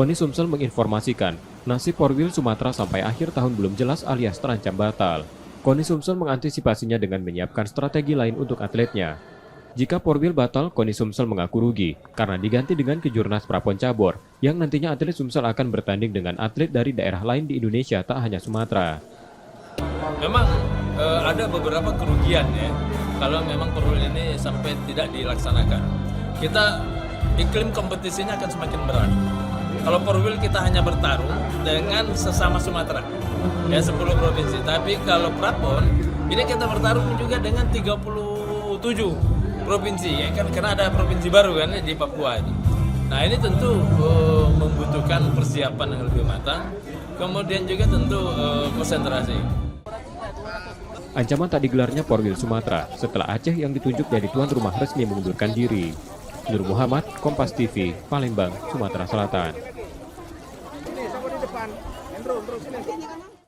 KONI Sumsel menginformasikan, nasib Porwil Sumatera sampai akhir tahun belum jelas alias terancam batal. KONI Sumsel mengantisipasinya dengan menyiapkan strategi lain untuk atletnya. Jika Porwil batal, KONI Sumsel mengaku rugi karena diganti dengan Kejurnas Prapon Cabur, yang nantinya atlet Sumsel akan bertanding dengan atlet dari daerah lain di Indonesia, tak hanya Sumatera. Memang ada beberapa kerugian ya, kalau memang Porwil ini sampai tidak dilaksanakan. Iklim kompetisinya akan semakin berat. Kalau Porwil kita hanya bertarung dengan sesama Sumatera, ya 10 provinsi. Tapi kalau Prapon, ini kita bertarung juga dengan 37 provinsi, ya kan, karena ada provinsi baru kan di Papua ini. Nah ini tentu membutuhkan persiapan yang lebih matang, kemudian juga tentu konsentrasi. Ancaman tak digelarnya Porwil Sumatera setelah Aceh yang ditunjuk jadi tuan rumah resmi mengundurkan diri. Nur Muhammad, Kompas TV, Palembang, Sumatera Selatan.